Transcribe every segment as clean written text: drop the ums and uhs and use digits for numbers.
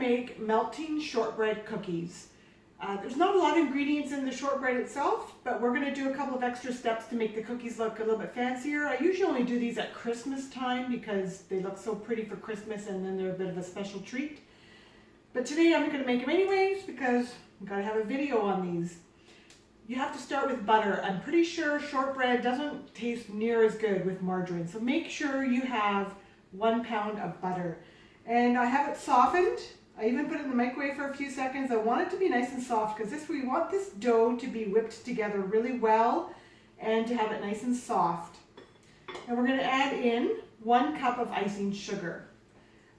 to make melting shortbread cookies. There's not a lot of ingredients in the shortbread itself, but we're going to do a couple of extra steps to make the cookies look a little bit fancier. I usually only do these at Christmas time because they look so pretty for Christmas and then they're a bit of a special treat. But today I'm going to make them anyways because I've got to have a video on these. You have to start with butter. I'm pretty sure shortbread doesn't taste near as good with margarine, so make sure you have 1 pound of butter. And I have it softened. I even put it in the microwave for a few seconds. I want it to be nice and soft because we want this dough to be whipped together really well and to have it nice and soft. And we're going to add in 1 cup of icing sugar.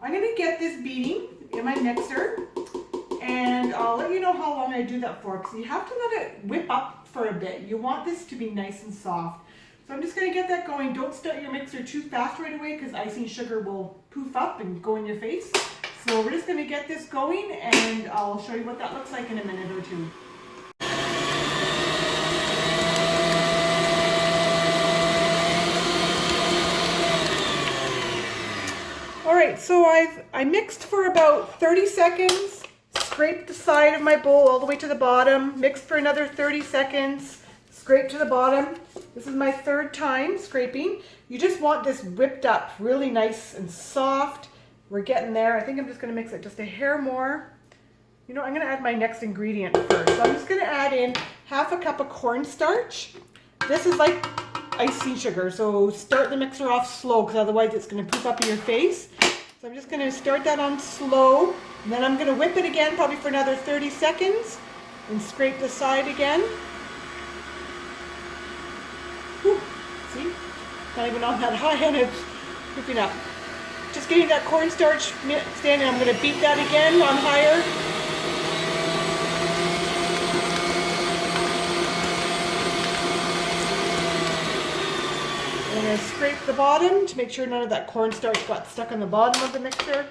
I'm going to get this beating in my mixer, and I'll let you know how long I do that for because you have to let it whip up for a bit. You want this to be nice and soft. So I'm just going to get that going. Don't start your mixer too fast right away because icing sugar will poof up and go in your face. So we're just going to get this going and I'll show you what that looks like in a minute or two. Alright, so I mixed for about 30 seconds, scraped the side of my bowl all the way to the bottom, mixed for another 30 seconds, scraped to the bottom. This is my 3rd time scraping. You just want this whipped up really nice and soft. We're getting there. I think I'm just going to mix it just a hair more. You know, I'm going to add my next ingredient first. So I'm just going to add in 1/2 cup of cornstarch. This is like icing sugar, so start the mixer off slow because otherwise it's going to poof up in your face. So I'm just going to start that on slow, and then I'm going to whip it again probably for another 30 seconds and scrape the side again. Whew. See? Not even on that high and it's poofing up. Just getting that cornstarch mixed in, and I'm going to beat that again on higher. I'm going to scrape the bottom to make sure none of that cornstarch got stuck on the bottom of the mixer.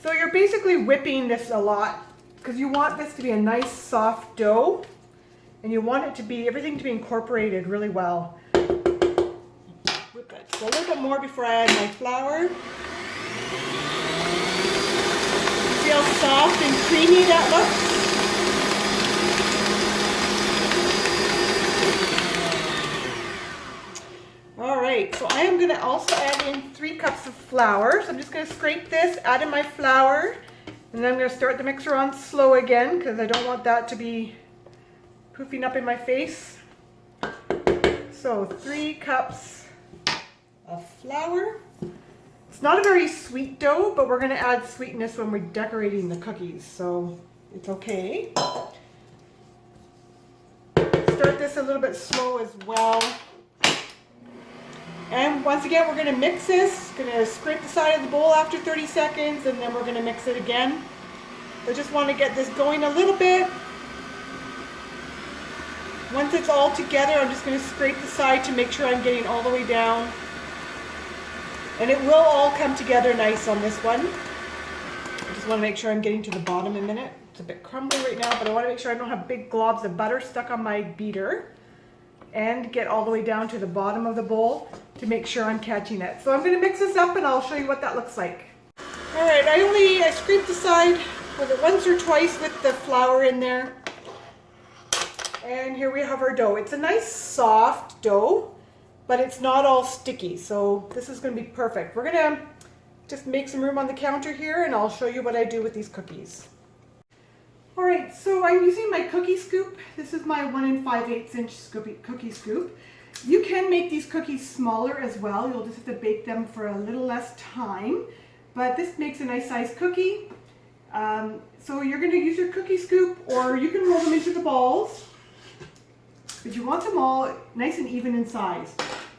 So you're basically whipping this a lot because you want this to be a nice soft dough and you want it to be, everything to be incorporated really well. Whip it. So a little bit more before I add my flour. See how soft and creamy that looks? Alright, so I am going to also add in 3 cups of flour. So I'm just going to scrape this, add in my flour, and then I'm going to start the mixer on slow again because I don't want that to be poofing up in my face. So 3 cups of flour. It's not a very sweet dough, but we're going to add sweetness when we're decorating the cookies, so it's okay. Start this a little bit slow as well. And once again, we're going to mix this. Going to scrape the side of the bowl after 30 seconds, and then we're going to mix it again. I just want to get this going a little bit. Once it's all together, I'm just going to scrape the side to make sure I'm getting all the way down. And it will all come together nice on this one. I just want to make sure I'm getting to the bottom in a minute. It's a bit crumbly right now, but I want to make sure I don't have big globs of butter stuck on my beater. And get all the way down to the bottom of the bowl to make sure I'm catching it. So I'm going to mix this up and I'll show you what that looks like. Alright, I scraped the side with it once or twice with the flour in there. And here we have our dough. It's a nice soft dough, but it's not all sticky. So this is going to be perfect. We're going to just make some room on the counter here and I'll show you what I do with these cookies. Alright, so I'm using my cookie scoop. This is my 1 5/8 inch cookie scoop. You can make these cookies smaller as well. You'll just have to bake them for a little less time. But this makes a nice sized cookie. So you're going to use your cookie scoop, or you can roll them into the balls. But you want them all nice and even in size.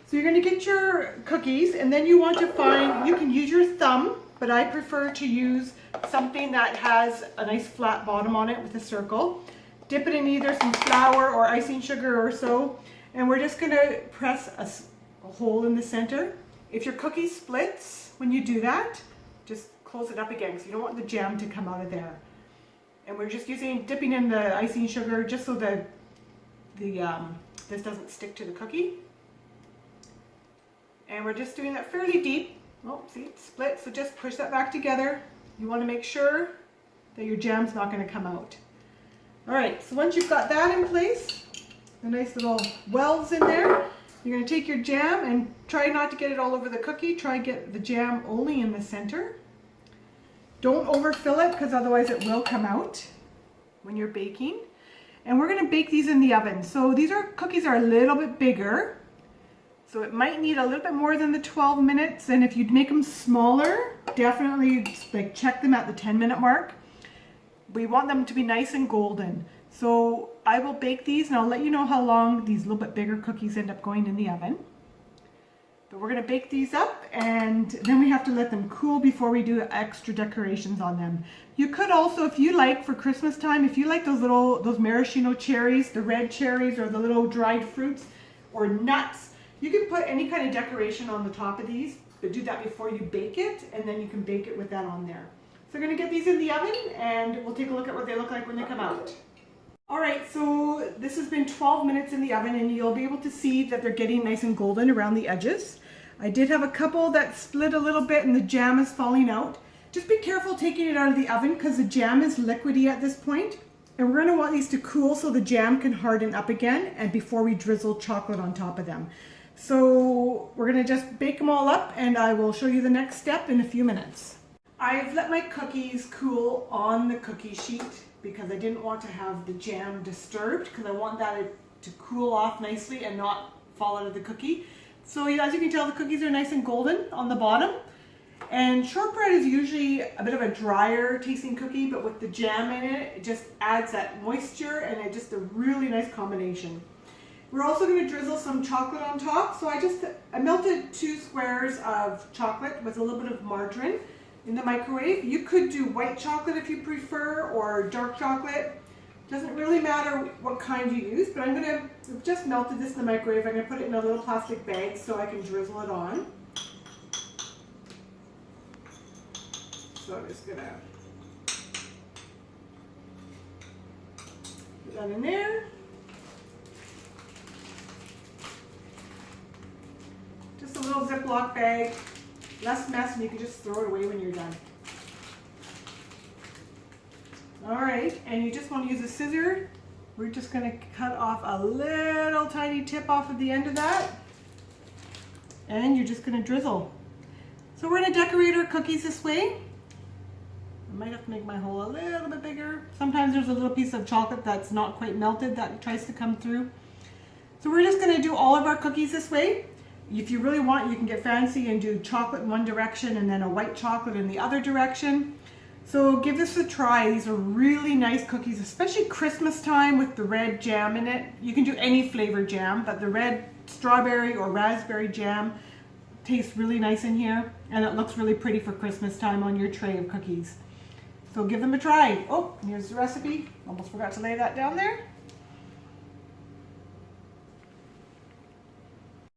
So you're going to get your cookies, and then you want to find, you can use your thumb, but I prefer to use something that has a nice flat bottom on it with a circle. Dip it in either some flour or icing sugar or so, and we're just going to press a hole in the center. If your cookie splits when you do that, just close it up again because you don't want the jam to come out of there. And we're just dipping in the icing sugar just so that this doesn't stick to the cookie. And we're just doing that fairly deep Oh, see, it's split, so just push that back together. You want to make sure that your jam's not going to come out. All right, so once you've got that in place, the nice little welds in there, you're going to take your jam and try not to get it all over the cookie. Try and get the jam only in the center. Don't overfill it because otherwise it will come out when you're baking. And we're going to bake these in the oven. So these cookies are a little bit bigger. So it might need a little bit more than the 12 minutes. And if you'd make them smaller, definitely like check them at the 10-minute mark. We want them to be nice and golden. So I will bake these and I'll let you know how long these little bit bigger cookies end up going in the oven. But we're going to bake these up and then we have to let them cool before we do extra decorations on them. You could also, if you like for Christmas time, if you like those maraschino cherries, the red cherries or the little dried fruits or nuts, you can put any kind of decoration on the top of these, but do that before you bake it and then you can bake it with that on there. So we're going to get these in the oven and we'll take a look at what they look like when they come out. Alright, so this has been 12 minutes in the oven and you'll be able to see that they're getting nice and golden around the edges. I did have a couple that split a little bit and the jam is falling out. Just be careful taking it out of the oven because the jam is liquidy at this point. And we're going to want these to cool so the jam can harden up again and before we drizzle chocolate on top of them. So we're going to just bake them all up and I will show you the next step in a few minutes. I've let my cookies cool on the cookie sheet because I didn't want to have the jam disturbed because I want that to cool off nicely and not fall out of the cookie. So as you can tell, the cookies are nice and golden on the bottom. And shortbread is usually a bit of a drier tasting cookie, but with the jam in it, it just adds that moisture and it's just a really nice combination. We're also going to drizzle some chocolate on top. So I melted 2 squares of chocolate with a little bit of margarine in the microwave. You could do white chocolate if you prefer or dark chocolate. Doesn't really matter what kind you use, but I've just melted this in the microwave. I'm going to put it in a little plastic bag so I can drizzle it on. So I'm just going to put that in there. Just a little Ziploc bag. Less mess and you can just throw it away when you're done. Alright, and you just want to use a scissor. We're just going to cut off a little tiny tip off of the end of that. And you're just going to drizzle. So we're going to decorate our cookies this way. I might have to make my hole a little bit bigger. Sometimes there's a little piece of chocolate that's not quite melted that tries to come through. So we're just going to do all of our cookies this way. If you really want, you can get fancy and do chocolate in one direction and then a white chocolate in the other direction. So give this a try. These are really nice cookies, especially Christmas time with the red jam in it. You can do any flavored jam, but the red strawberry or raspberry jam tastes really nice in here and it looks really pretty for Christmas time on your tray of cookies. So give them a try. Oh, here's the recipe. Almost forgot to lay that down there.